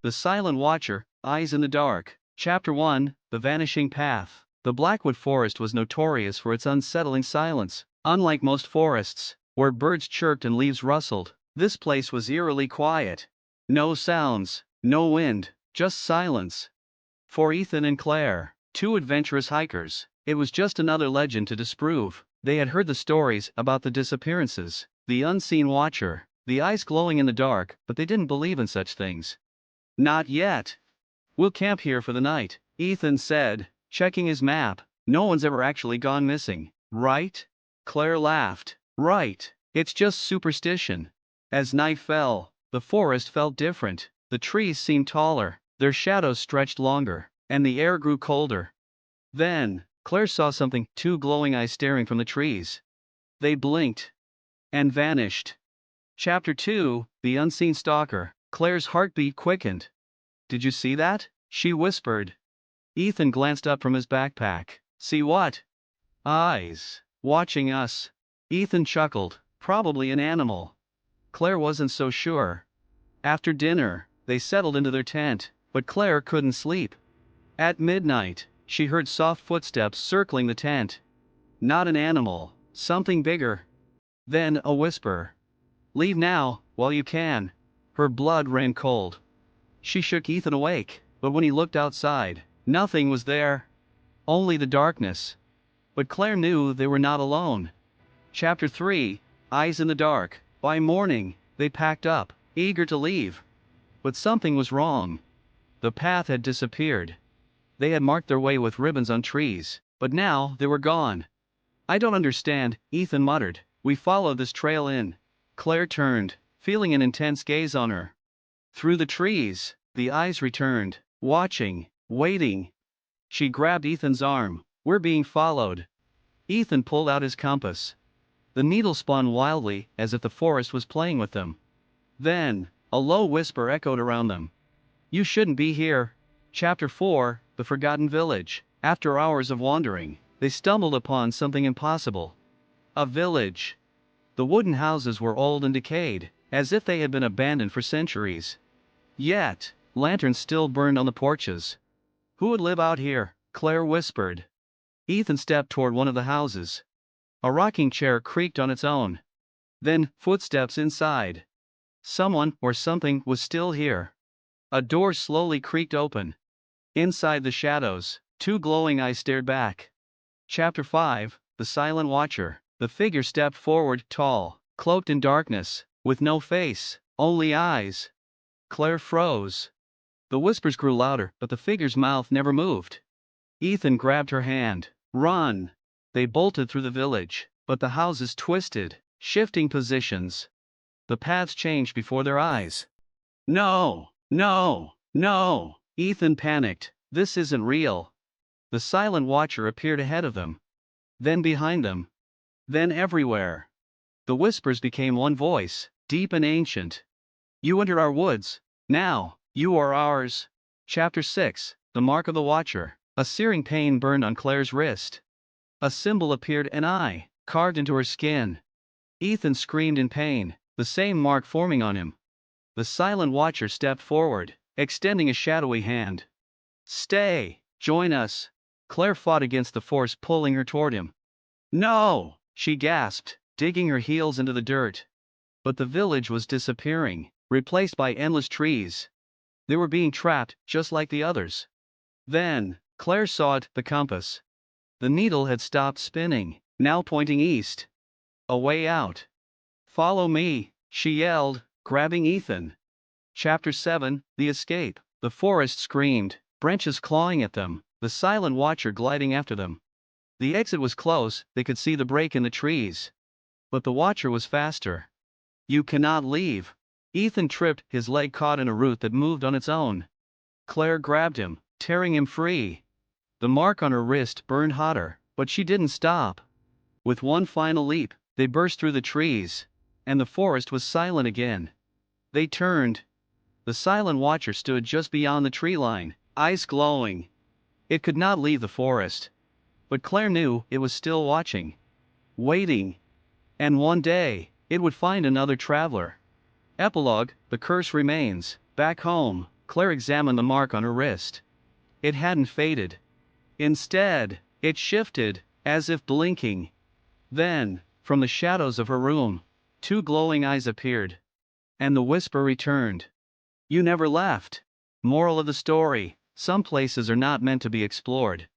The Silent Watcher, Eyes in the Dark. Chapter 1, The Vanishing Path. The Blackwood Forest was notorious for its unsettling silence. Unlike most forests, where birds chirped and leaves rustled, this place was eerily quiet. No sounds, no wind, just silence. For Ethan and Claire, two adventurous hikers, it was just another legend to disprove. They had heard the stories about the disappearances, the unseen watcher, the eyes glowing in the dark, but they didn't believe in such things. Not yet. We'll camp here for the night, Ethan said, checking his map. No one's ever actually gone missing, right? Claire laughed. Right, it's just superstition. As night fell, the forest felt different. The trees seemed taller, their shadows stretched longer, and the air grew colder. Then, Claire saw something, two glowing eyes staring from the trees. They blinked and vanished. Chapter 2, The Unseen Stalker. Claire's heartbeat quickened. Did you see that? She whispered. Ethan glanced up from his backpack. See what? Eyes. Watching us. Ethan chuckled. Probably an animal. Claire wasn't so sure. After dinner, they settled into their tent, but Claire couldn't sleep. At midnight, she heard soft footsteps circling the tent. Not an animal, something bigger. Then a whisper. Leave now, while you can. Her blood ran cold. She shook Ethan awake, but when he looked outside, nothing was there. Only the darkness. But Claire knew they were not alone. Chapter 3, Eyes in the Dark. By morning, they packed up, eager to leave. But something was wrong. The path had disappeared. They had marked their way with ribbons on trees, but now they were gone. I don't understand, Ethan muttered. We followed this trail in. Claire turned, feeling an intense gaze on her. Through the trees, the eyes returned, watching, waiting. She grabbed Ethan's arm. We're being followed. Ethan pulled out his compass. The needle spun wildly, as if the forest was playing with them. Then, a low whisper echoed around them. You shouldn't be here. Chapter 4, The Forgotten Village. After hours of wandering, they stumbled upon something impossible. A village. The wooden houses were old and decayed, as if they had been abandoned for centuries. Yet, lanterns still burned on the porches. Who would live out here? Claire whispered. Ethan stepped toward one of the houses. A rocking chair creaked on its own. Then, footsteps inside. Someone or something was still here. A door slowly creaked open. Inside the shadows, two glowing eyes stared back. Chapter 5, The Silent Watcher. The figure stepped forward, tall, cloaked in darkness, with no face, only eyes. Claire froze. The whispers grew louder, but the figure's mouth never moved. Ethan grabbed her hand. Run! They bolted through the village, but the houses twisted, shifting positions. The paths changed before their eyes. No! No! No! Ethan panicked. This isn't real. The Silent Watcher appeared ahead of them. Then behind them. Then everywhere. The whispers became one voice, deep and ancient. You enter our woods. Now, you are ours. Chapter 6, The Mark of the Watcher. A searing pain burned on Claire's wrist. A symbol appeared, an eye, carved into her skin. Ethan screamed in pain, the same mark forming on him. The Silent Watcher stepped forward, extending a shadowy hand. Stay, join us. Claire fought against the force pulling her toward him. No, she gasped, digging her heels into the dirt. But the village was disappearing, replaced by endless trees. They were being trapped, just like the others. Then, Claire saw it, the compass. The needle had stopped spinning, now pointing east. A way out. Follow me, she yelled, grabbing Ethan. Chapter 7, The Escape. The forest screamed, branches clawing at them, the Silent Watcher gliding after them. The exit was close, they could see the break in the trees. But the Watcher was faster. You cannot leave. Ethan tripped, his leg caught in a root that moved on its own. Claire grabbed him, tearing him free. The mark on her wrist burned hotter, but she didn't stop. With one final leap, they burst through the trees, and the forest was silent again. They turned. The Silent Watcher stood just beyond the tree line, eyes glowing. It could not leave the forest. But Claire knew it was still watching. Waiting. And one day, it would find another traveler. Epilogue, The curse remains. Back home, Claire examined the mark on her wrist. It hadn't faded. Instead, it shifted, as if blinking. Then, from the shadows of her room, two glowing eyes appeared. And the whisper returned. You never left. Moral of the story: some places are not meant to be explored.